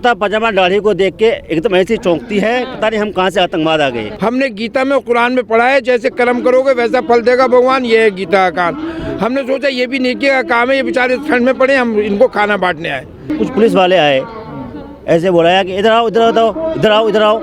कुर्ता पजामा दाढ़ी को देख के एकदम ऐसी चौंकती है, पता नहीं हम कहाँ से आतंकवाद आ गए। हमने गीता में और कुरान में पढ़ा है, जैसे कर्म करोगे वैसा फल देगा भगवान, ये है गीता का काम। हमने सोचा ये भी नेकी का काम है, ये बेचारे ठंड में पड़े, हम इनको खाना बांटने आए। कुछ पुलिस वाले आए, ऐसे बुलाया कि इधर आओ, इधर आओ, इधर आओ, इधर आओ।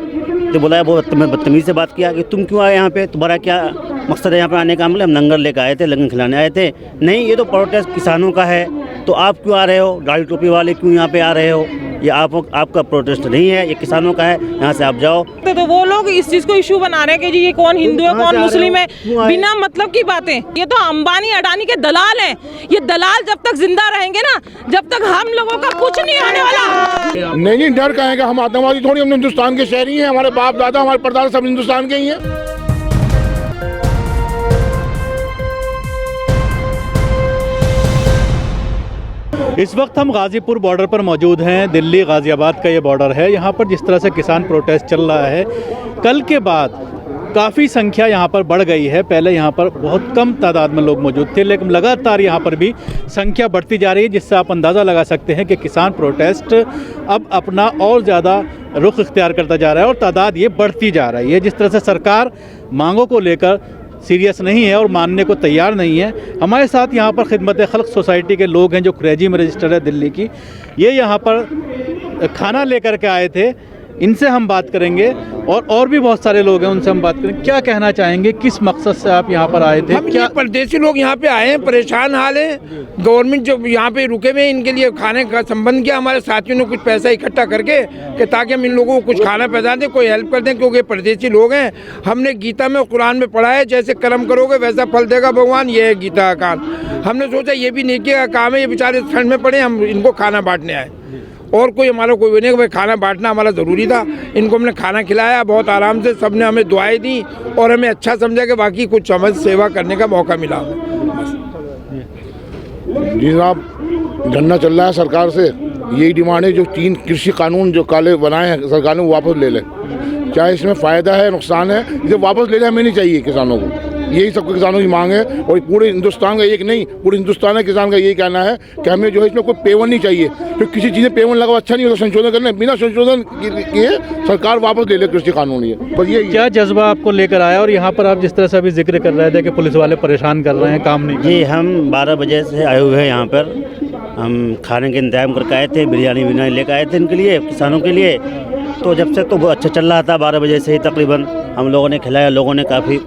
तो बुलाया, बहुत बदतमीज़ से बात किया कि तुम क्यों आए यहाँ पे, तुम्हारा क्या मकसद है यहाँ पे आने का? हम लंगर लेकर आए थे, लंगर खिलाने आए थे। नहीं, ये तो प्रोटेस्ट किसानों का है, तो आप क्यों आ रहे हो? दाढ़ी टोपी वाले क्यों यहाँ पे आ रहे हो? ये आपका प्रोटेस्ट नहीं है, ये किसानों का है, यहाँ से आप जाओ। तो वो लोग इस चीज को इशू बना रहे हैं कि जी ये कौन हिंदू है कौन मुस्लिम है, बिना मतलब की बातें। ये तो अंबानी अडानी के दलाल हैं। ये दलाल जब तक जिंदा रहेंगे ना, जब तक हम लोगों का कुछ नहीं होने वाला। नहीं, डर कहेंगे, हम आतंकवादी थोड़ी, हम हिंदुस्तान के शहरी हैं, हमारे बाप दादा हमारे परदादा सब हिंदुस्तान के ही हैं। इस वक्त हम गाज़ीपुर बॉर्डर पर मौजूद हैं। दिल्ली गाज़ियाबाद का ये बॉर्डर है। यहाँ पर जिस तरह से किसान प्रोटेस्ट चल रहा है, कल के बाद काफ़ी संख्या यहाँ पर बढ़ गई है। पहले यहाँ पर बहुत कम तादाद में लोग मौजूद थे, लेकिन लगातार यहाँ पर भी संख्या बढ़ती जा रही है, जिससे आप अंदाज़ा लगा सकते हैं कि किसान प्रोटेस्ट अब अपना और ज़्यादा रुख इख्तियार करता जा रहा है और तादाद ये बढ़ती जा रही है। जिस तरह से सरकार मांगों को लेकर सीरियस नहीं है और मानने को तैयार नहीं है। हमारे साथ यहाँ पर खिदमत खल्क सोसाइटी के लोग हैं जो क्रेजी में रजिस्टर्ड है दिल्ली की। ये यहाँ पर खाना लेकर के आए थे, इनसे हम बात करेंगे और भी बहुत सारे लोग हैं, उनसे हम बात करेंगे। क्या कहना चाहेंगे, किस मकसद से आप यहाँ पर आए थे? हम क्या परदेसी लोग यहाँ पे आए हैं, परेशान हाल है। गवर्नमेंट जो यहाँ पे रुके हुए, इनके लिए खाने का संबंध किया। हमारे साथियों ने कुछ पैसा इकट्ठा करके कि ताकि हम इन लोगों को कुछ खाना पहुँचा दें, कोई हेल्प कर दें, क्योंकि परदेसी लोग हैं। हमने गीता में और कुरान में पढ़ा है, जैसे कर्म करोगे वैसा फल देगा भगवान, ये है गीता का काम। हमने सोचा ये भी नेकी का काम है, ये बेचारे ठंड में पड़े, हम इनको खाना बांटने आए। और कोई हमारा कोई नहीं, भाई खाना बांटना हमारा ज़रूरी था। इनको हमने खाना खिलाया बहुत आराम से, सबने हमें दुआएं दी और हमें अच्छा समझा कि बाकी कुछ समझ सेवा करने का मौका मिला। जी साहब, धरना चल रहा है सरकार से, यही डिमांड है जो 3 कृषि कानून जो काले बनाए हैं सरकार ने, वो वापस ले ले। चाहे इसमें फ़ायदा है नुकसान है, इसे वापस ले ले, हमें नहीं चाहिए किसानों को। यही सबके किसानों की मांग है और पूरे हिंदुस्तान का, एक नहीं पूरे हिंदुस्तान के किसान का यही कहना है कि हमें जो है इसमें कोई पेवन नहीं चाहिए। तो किसी चीज़ में पेवन लगा अच्छा नहीं होता, संशोधन करने, बिना संशोधन किए सरकार वापस ले ले कृषि कानून। ये बस ये क्या जज्बा आपको लेकर आया? और यहाँ पर आप जिस तरह से अभी जिक्र कर रहे थे कि पुलिस वाले परेशान कर रहे हैं, काम नहीं। जी, हम 12 बजे से आए हुए हैं यहाँ पर। हम खाने के इंतजाम करके आए थे, बिरयानी लेकर आए थे इनके लिए, किसानों के लिए। तो जब से तो बहुत अच्छा चल रहा था, 12 बजे से ही तकरीबन हम लोगों ने खिलाया, लोगों ने काफ़ी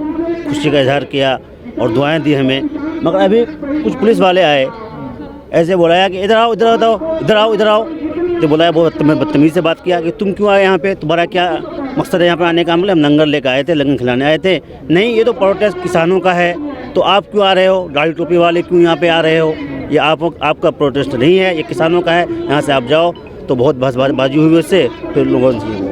खुशी का इजहार किया और दुआएं दी हमें। मगर अभी कुछ पुलिस वाले आए, ऐसे बुलाया कि इधर आओ, इधर आओ, इधर आओ, इधर आओ। तो बुलाया, बहुत बदतमीज़ से बात किया कि तुम क्यों आए यहाँ पे, तुम्हारा क्या मकसद है यहाँ पे आने का? हम लंगर लेकर आए थे, लंगर खिलाने आए थे। नहीं, ये तो प्रोटेस्ट किसानों का है, तो आप क्यों आ रहे हो? दाढ़ी टोपी वाले क्यों यहाँ पे आ रहे हो? ये आपका प्रोटेस्ट नहीं है, ये किसानों का है, यहाँ से आप जाओ। तो बहुत बहसबाजी हुई उससे, तो लोगों से।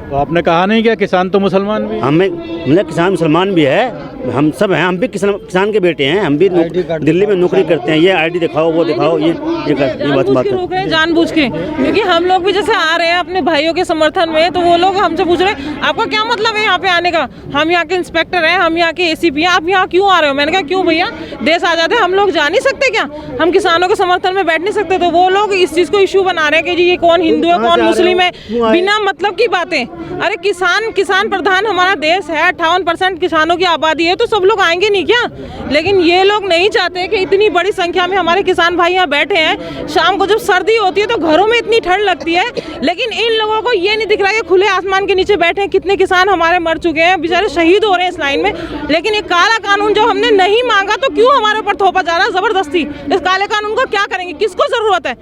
तो आपने कहा नहीं क्या किसान तो मुसलमान भी? मतलब किसान मुसलमान भी है, हम सब हैं, हम भी किसान के बेटे हैं, हम भी दिल्ली में नौकरी करते हैं। ये आईडी दिखाओ, वो दिखाओ, ये बात रोक रहे हैं जानबूझ के, क्योंकि हम लोग भी जैसे आ रहे हैं अपने भाइयों के समर्थन में, तो वो लोग हमसे पूछ रहे हैं आपका क्या मतलब है यहाँ पे आने का? हम यहाँ के इंस्पेक्टर हैं, हम यहाँ के ACP हैं, आप यहाँ क्यों आ रहे हो? मैंने कहा क्यों भैया, देश आजाद है, हम लोग जा नहीं सकते क्या? हम किसानों के समर्थन में बैठ नहीं सकते? तो वो लोग इस चीज़ को इशू बना रहे हैं कि जी ये कौन हिंदू है कौन मुस्लिम है, बिना मतलब की बातें। अरे किसान प्रधान हमारा देश है, 58% किसानों की आबादी है, तो सब लोग आएंगे नहीं क्या? लेकिन ये लोग नहीं चाहते कि इतनी बड़ी संख्या में हमारे किसान भाई यहाँ बैठे हैं। शाम को जब सर्दी होती है तो घरों में इतनी ठंड लगती है, लेकिन इन लोगों को ये नहीं दिख रहा है कि खुले आसमान के नीचे बैठे हैं। कितने किसान हमारे मर चुके हैं, बेचारे शहीद हो रहे हैं इस लाइन में। लेकिन ये काला कानून जो हमने नहीं मांगा, तो क्यों हमारे ऊपर थोपा जा रहा है जबरदस्ती? इस काले कानून को क्या करेंगे, किसको जरूरत है?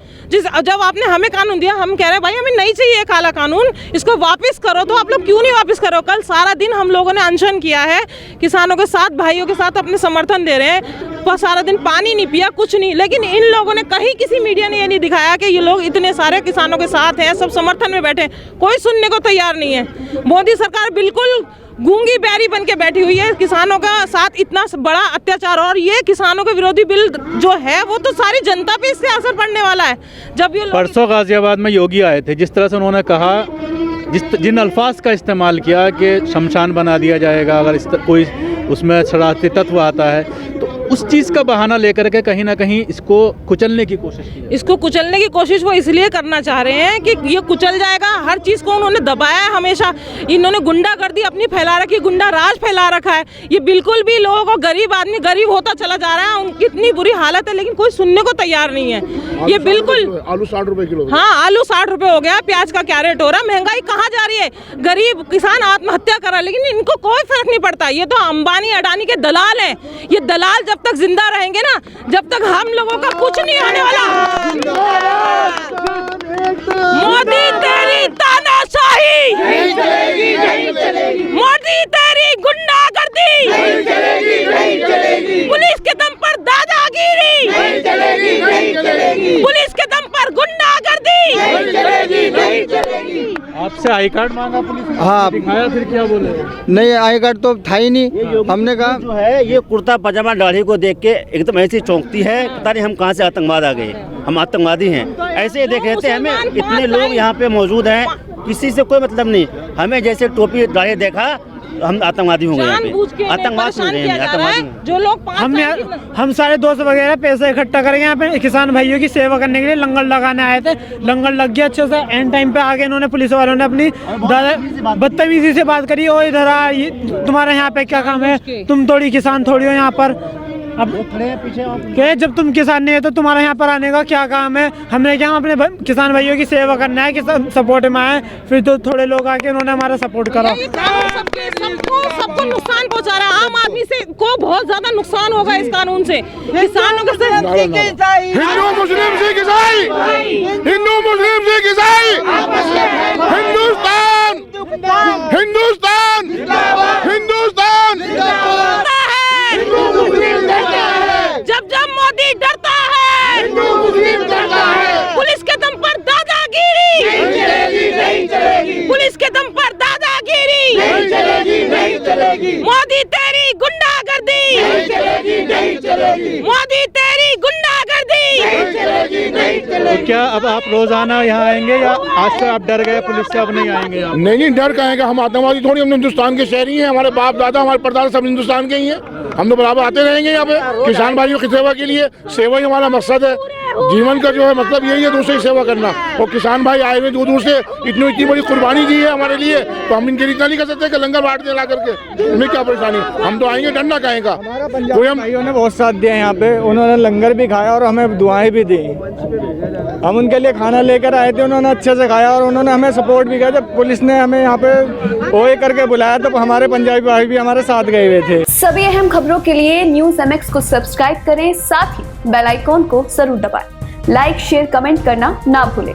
जब आपने हमें कानून दिया, हम कह रहे हैं भाई हमें नहीं चाहिए काला कानून, इसको वापस करो। तो आप लोग क्यों नहीं वापस करो? कल सारा दिन हम लोगों ने अनशन किया है, किसानों के साथ, भाइयों के साथ अपने समर्थन दे रहे हैं। सारा दिन पानी नहीं पिया, कुछ नहीं। लेकिन इन लोगों ने कहीं, किसी मीडिया ने ये नहीं दिखाया कि ये लोग इतने सारे किसानों के साथ हैं, सब समर्थन में बैठे हैं। कोई सुनने को तैयार नहीं है। मोदी सरकार बिल्कुल गूंगी बैरी बन के बैठी हुई है। किसानों का साथ इतना बड़ा अत्याचार, और ये किसानों के विरोधी बिल जो है वो तो सारी जनता पे इससे असर पड़ने वाला है। जब ये परसों गाजियाबाद में योगी आए थे, जिस तरह से उन्होंने कहा, जिन अल्फाज का इस्तेमाल किया कि शमशान बना दिया जाएगा अगर कोई उसमें शरारती तत्व आता है, तो उस चीज़ का बहाना लेकर के कहीं ना कहीं इसको कुचलने की कोशिश की है। इसको कुचलने की कोशिश वो इसलिए करना चाह रहे हैं कि ये कुचल जाएगा। हर चीज़ को उन्होंने दबाया है हमेशा। इन्होंने गुंडागर्दी अपनी फैला रखी, गुंडा राज फैला रखा है। ये बिल्कुल भी लोगों को, गरीब आदमी गरीब होता चला जा रहा है। उनकी इतनी बुरी हालत है लेकिन कोई सुनने को तैयार नहीं है। ये बिल्कुल आलू 60 रुपए किलो। हाँ, आलू 60 रुपए हो गया, प्याज का क्या रेट हो रहा है, महंगाई कहाँ जा रही है। गरीब किसान आत्महत्या कर रहा है लेकिन इनको कोई फर्क नहीं पड़ता। ये तो अंबानी अडानी के दलाल हैं। ये दलाल जब तक जिंदा रहेंगे ना, जब तक हम लोगों का कुछ नहीं होने वाला। मोदी तेरी तानाशाही, मोदी तेरी गुंडागर्दी, पुलिस के दम पर दादागिरी, पुलिस के दम पर गुंडागर्दी। आपसे आई कार्ड मांगा पुलिस ने? हाँ। दिखाया, फिर क्या बोले? नहीं, आई कार्ड तो था ही नहीं। हमने कहा जो है ये कुर्ता पजामा दाढ़ी को देख के एकदम ऐसी चौंकती है, पता नहीं हम कहाँ से आतंकवाद आ गए, हम आतंकवादी हैं ऐसे देख रहे थे। हमें इतने लोग यहाँ पे मौजूद हैं, किसी से कोई मतलब नहीं। हमें जैसे टोपी दाढ़ी देखा हम आतंकवादी हो गए यहाँ पे। आतंकवाद सुन रहे हैं, आतंकवादी जो लोग हम सारे दोस्त वगैरह पैसे इकट्ठा करेंगे यहाँ पे किसान भाइयों की सेवा करने के लिए लंगर लगाने आए थे। लंगर लग गया अच्छे से। एंड टाइम पे आगे इन्होंने, पुलिस वालों ने अपनी बदतमीजी से बात करी। ओ इधर आ, तुम्हारे यहाँ पे क्या काम है, तुम थोड़ी किसान थोड़ी हो यहाँ पर। अब क्या जब तुम किसान नहीं है तो तुम्हारा यहाँ पर आने का क्या काम है। हमने क्या अपने किसान भाइयों की सेवा करना है, किसान सपोर्ट में आए। फिर तो थोड़े लोग आके उन्होंने हमारा सपोर्ट करा। सबको नुकसान पहुंचा रहा है। आम आदमी से को बहुत ज्यादा नुकसान होगा इस कानून से। किसानों के हिंदू मुस्लिम सिख ईसाई, हिंदू मुस्लिम सिख ईसाई, हिंदुस्तान, हिंदुस्तान, हिंदुस्तान। जब जब मोदी डरता है, पुलिस के दम पर दादागिरी, पुलिस के दम पर दादागिरी, मोदी तेरी गुंडागर्दी, मोदी तेरी गुंडागर्दी। तो क्या अब आप रोजाना यहाँ आएंगे या आज से आप डर गए पुलिस से, अब नहीं आएंगे आप? नहीं, डर का है। हम आतंकवादी थोड़ी, हम हिंदुस्तान के शहरी हैं। हमारे बाप दादा, हमारे परदादा सब हिंदुस्तान के ही हैं। हम तो बराबर आते रहेंगे यहाँ पे किसान भाइयों की सेवा के लिए। सेवा ही हमारा मकसद है। जीवन का जो है मतलब यही है, दूसरे की सेवा करना। और किसान भाई आए हुए दूर दूर से इतनी बड़ी कुर्बानी दी है हमारे लिए, तो हम इनके लिए इतना नहीं कर सकते कि लंगर बांट दे ला करके। उन्हें क्या परेशानी, हम तो आएंगे, डरना कहेगा। कोई हम भाइयों ने बहुत साथ दिया यहाँ पे। उन्होंने लंगर भी खाया और हमें दुआएं भी दी। हम उनके लिए खाना लेकर आए थे, उन्होंने अच्छे से खाया और उन्होंने हमें सपोर्ट भी किया। जब पुलिस ने हमें यहाँ पे ओए करके बुलाया तो हमारे पंजाबी भाई भी हमारे साथ गए हुए थे। सभी अहम खबरों के लिए न्यूज़ MX को सब्सक्राइब करें, साथ ही बेल आइकॉन को जरूर दबाएं। लाइक, शेयर, कमेंट करना ना भूलें।